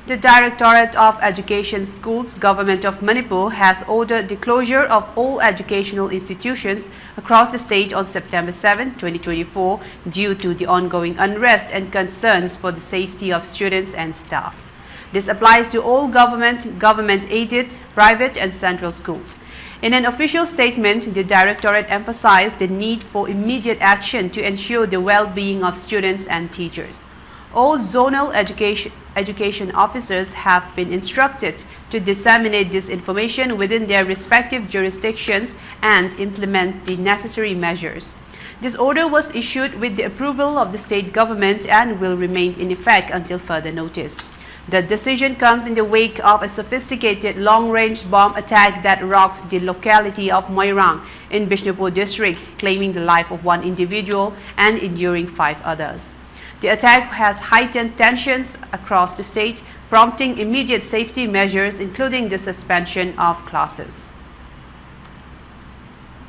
The Directorate of Education Schools, Government of Manipur, has ordered the closure of all educational institutions across the state on September 7, 2024, due to the ongoing unrest and concerns for the safety of students and staff. This applies to all government-aided, private and central schools. In an official statement, the Directorate emphasized the need for immediate action to ensure the well-being of students and teachers. All zonal education officers have been instructed to disseminate this information within their respective jurisdictions and implement the necessary measures. This order was issued with the approval of the state government and will remain in effect until further notice. The decision comes in the wake of a sophisticated long-range bomb attack that rocked the locality of Moirang in Bishnupur district, claiming the life of one individual and injuring 5 others. The attack has heightened tensions across the state, prompting immediate safety measures, including the suspension of classes.